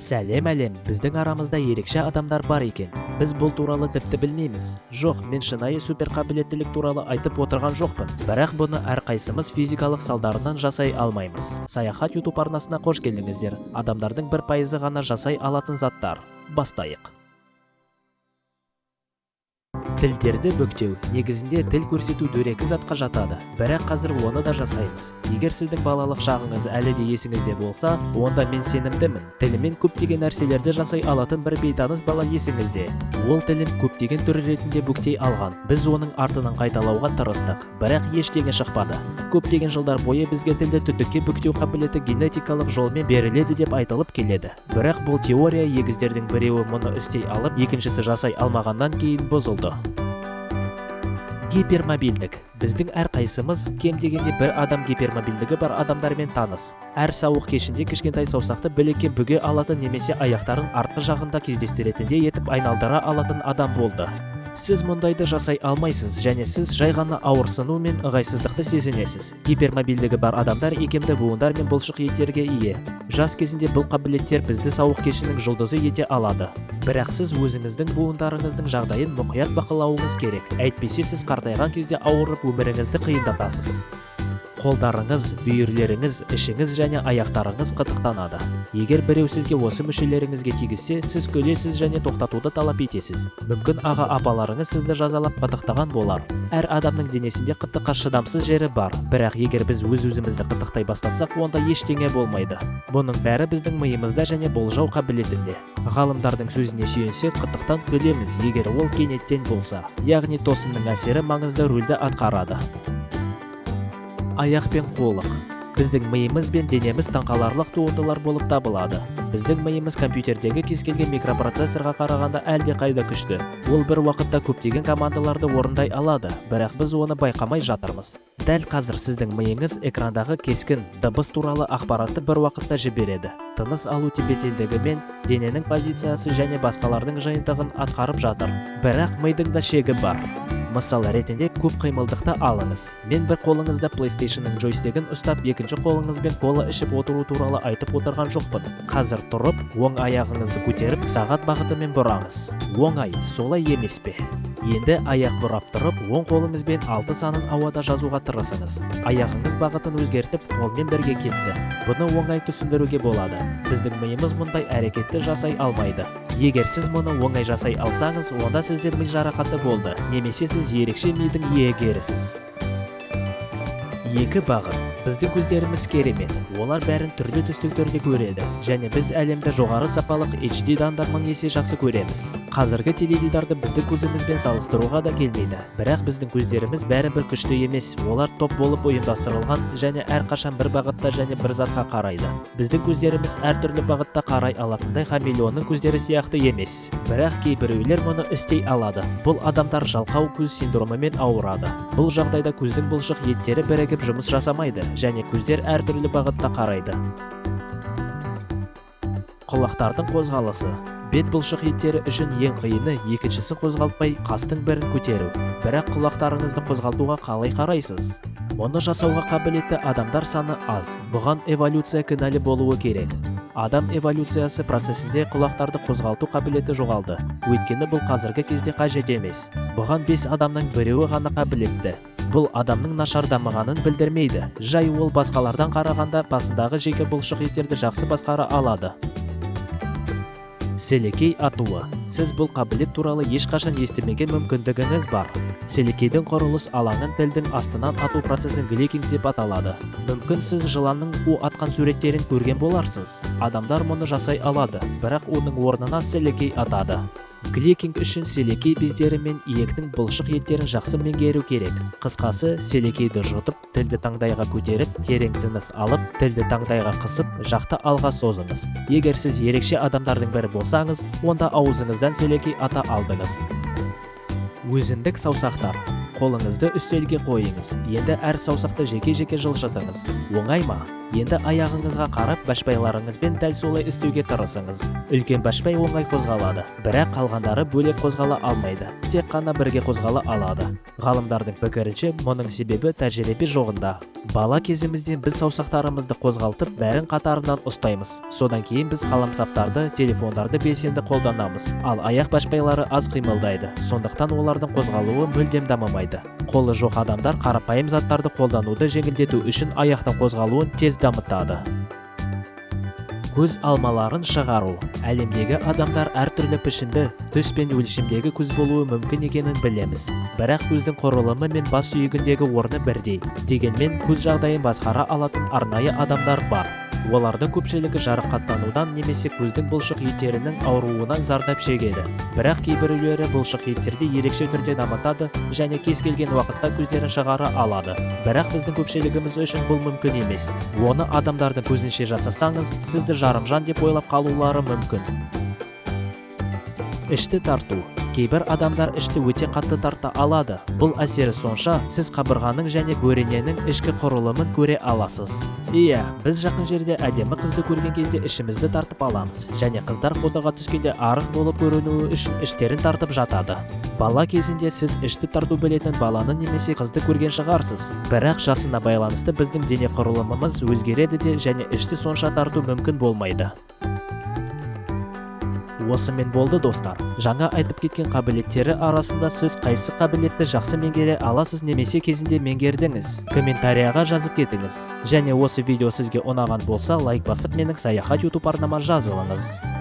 Сәлем әлем, біздің арамызда ерекше адамдар бар екен. Біз бұл туралы тіпті білмейміз. Жоқ, мен шынайы супер қабілеттілік туралы айтып отырған жоқпын. Бірақ бұны әрқайсымыз физикалық салдарынан жасай алмаймыз. Саяхат YouTube арнасына қош келдіңіздер. Адамдардың 1% ғана жасай алатын заттар. Бастайық. Тілдерді бүктеу. Негізінде тіл көрсету дөрекі затқа жатады. Бірақ қазір оны да жасаймыз. Егер сіздің балалық шағыңыз әлі де есіңізде болса, онда мен сенімдімін. Тілімен көптеген нәрселерді жасай алатын бір бейтаныс бала есіңізде. Ол тілін көптеген түрі ретінде бүктей алған. Біз оның артынан қайталауға тырыстық, бірақ ештеңе шықпады. Көптеген жылдар бойы бізге тілді түтікке бүктеу қабілеті генетикалық жолмен беріледі деп айтылып келеді. Бірақ бұл теория егіздердің біреуі мұны істей алып, екіншісі жасай алмағаннан кейін бұзылды. Гипермобильдік. Біздің әрқайсымыз кем дегенде бір адам гипермобильдігі бар адамдармен таныс. Әр сауық кешінде кішкентай саусақты білекке бүге алатын немесе аяқтарын артқы жағында кездестіретіндей етіп айналдыра алатын адам болды. Сіз мұндайды жасай алмайсыз, және сіз жай ғана ауырсыну мен ыңғайсыздықты сезінесіз. Гипермобильдігі бар адамдар икемді буындар мен бұлшық еттерге ие. Жас кезінде бұл қабілеттер бізді сауық кешінің жұлдызы ете алады. Бірақ сіз өзіңіздің буындарыңыздың жағдайын мұқият бақылауыңыз керек. Әйтпесе сіз қартайған кезде ауырып өміріңізді қиындатасыз. Қолдарыңыз, бүйірлеріңіз, ішіңіз және аяқтарыңыз қытықтанады. Егер біреу сізге осы мүшелеріңізге тигізсе, сіз көлесіз және тоқтатуды талап етесіз. Мүмкін аға-апаларыңыз сізді жазалап қытықтаған болар. Әр адамның денесінде қытыққа шыдамсыз жері бар, бірақ егер біз өз-өзімізді қытықтай бастасақ, онда ештеңе болмайды. Бұның бәрі біздің миымызда және болжау қабілетінде. Ғалымдардың сөзіне сүйенсек, қытықтан көлеміз, егер ол кенеттен болса, яғни тосынның әсері маңызды рөлді атқарады. Аяқ пен қолық. Біздің миымыз бен денеміз таңқаларлық туындылар болып табылады. Біздің миымыз компьютердегі кез келген микропроцессорға қарағанда әлде қайда күшті. Ол бір уақытта көптеген командаларды орындай алады, бірақ біз оны байқамай жатырмыз. Дәл қазір сіздің миыңыз экрандағы кескін, дыбыс туралы ақпаратты бір уақытта жібереді. Тыныс алу тепе-теңдігі мен дененің позициясы және басқалардың жиынтығын атқарып жатыр. Бірақ мидың да шегі бар. Мысал ретінде көп қимылдықты алыңыз. Мен бір қолыңызда PlayStation-ның джойстигін ұстап, екінші қолыңызбен кола ішіп отыру туралы айтып отырған жоқпын. Қазір тұрып, оң аяғыңызды көтеріп, сағат бағытымен бұраңыз. Оңай, солай емес пе? Енді аяқ бұрап тұрып, оң қолыңызбен 6 санын ауада жазуға тырысыңыз. Аяғыңыз бағытын өзгертіп, қолмен бірге кетті. Бұны оңай түсіндіруге болады. Біздің миымыз мұндай әрекетті жасай алмайды. Егер сіз мұны оңай жасай алсаңыз, онда сізде ми жарақаты болды, немесе сіз ерекше мидың иегерісіз. Екі бағыт. Біздің көздеріміз керемет. Олар бәрін түрлі түстіктерде көреді, және біз әлемді жоғары сапалық HD-дан да 1000 есе жақсы көреміз. Қазіргі теледидарды біздің көзімізбен салыстыруға да келмейді. Бірақ біздің көздеріміз бәрібір күшті емес. Олар топ болып ұйымдастырылған және әрқашан бір бағытта және бір затқа қарайды. Біздің көздеріміз әртүрлі бағытта қарай алатындай хамелеонның көздері сияқты емес. Бірақ кейбіреулер мұны істей алады. Бұл адамдар жалқау көз синдромымен ауырады. Бұл жағдайда көздің бұлшық еттері бірігіп жұмыс жасамайды, және көздер әртүрлі бағытта қарайды. Құлақтардың қозғалысы. Бет бұлшық еттері үшін ең қиыны екіншісін қозғалтпай қастың бірін көтеру. Бірақ құлақтарыңызды қозғалтуға қалай қарайсыз? Оны жасауға қабілетті адамдар саны аз. Бұған эволюция кінәлі болуы керек. Адам эволюциясы процесінде құлақтарды қозғалту қабілеті жоғалды. Өйткені бұл қазіргі кезде қажет емес. Бұған 5 адамның біреуі ғана қабілетті. Бұл адамның нашар дамығанын білдірмейді. Жай ол басқалардан қарағанда басындағы жеке бұлшық еттерді жақсы басқара алады. Селекей атуы. Сіз бұл қабілет туралы ешқашан естімеген мүмкіндігіңіз бар. Селекейдің құрылыс алаңын тілдің астынан ату процесін гликинг деп аталады. Мүмкін сіз жыланның у атқан суреттерін көрген боларсыз. Адамдар мұны жасай алады, бірақ оның орнына селекей атады. Гликинг үшін селекей бездері мен иектің бұлшық еттерін жақсы меңгеру керек. Қысқасы, селекейді жұтып, тілді таңдайға көтеріп, терең тыныс алып, тілді таңдайға қысып, жақты алға созыңыз. Егер сіз ерекше адамдардың бірі болсаңыз, онда аузыңыздан селекей ата алдыңыз. Өзіндік саусақтар. Қолыңызды үстелге қойыңыз. Енді әр саусақты жеке-жеке жылжытыңыз. Оңай ма? Енді аяғыңызға қарап башпайларыңызбен дәл солай істеуге тырысыңыз. Үлкен башпай оңай қозғалады, бірақ қалғандары бөлек қозғала алмайды, тек қана бірге қозғала алады. Ғалымдардың пікірінше, мұның себебі тәжірибе жоғында. Бала кезімізден біз саусақтарымызды қозғалтып, бәрін қатарынан ұстаймыз. Содан кейін біз қаламсаптарды, телефондарды белсенді қолданамыз, ал аяқ башпайлары аз қимылдайды. Сондықтан олардың қозғалуы мүлдем дамымайды. Қолы жоқ адамдар қарапайым заттарды қолдануды жеңілдету үшін аяқтың қозғалуын тез дамытады. Көз алмаларын шығару. Әлемдегі адамдар әртүрлі пішінді, түс пен өлшемдегі көз болуы мүмкін екенін білеміз. Бірақ көздің құрылымы мен бас сүйегіндегі орны бірдей. Дегенмен көз жағдайын басқара алатын арнайы адамдар бар. Олардың көпшілігі жарақаттанудан немесе көздің бұлшық еттерінің ауруынан зардап шегеді. Бірақ кейбіреулері бұлшық еттерді ерекше түрде дамытады және кез келген уақытта көздерін шығара алады. Бірақ біздің көпшілігіміз үшін бұл мүмкін емес. Оны адамдардың көзінше жасасаңыз, сізді жарымжан деп ойлап қалулары мүмкін. Ішті тарту. Кейбір адамдар ішті өте қатты тарта алады. Бұл әсері сонша, сіз қабырғаның және бөрененің ішкі құрылымын көре аласыз. Иә, біз жақын жерде әдемі қызды көрген кезде ішімізді тартып аламыз, және қыздар фотоға түскенде арық болып көрінуі үшін іштерін тартып жатады. Бала кезінде сіз ішті тарту білетін баланы немесе қызды көрген шығарсыз. Бірақ жасына байланысты біздің дене құрылымымыз өзгереді де және ішті сонша тарту мүмкін болмайды. Осымен болды достар. Жаңа айтып кеткен қабілеттері арасында сіз қайсы қабілетті жақсы меңгере аласыз немесе кезінде меңгердіңіз? Комментарияға жазып кетіңіз. Және осы видео сізге ұнаған болса, лайк басып менің Саяхат YouTube арнама жазылыңыз.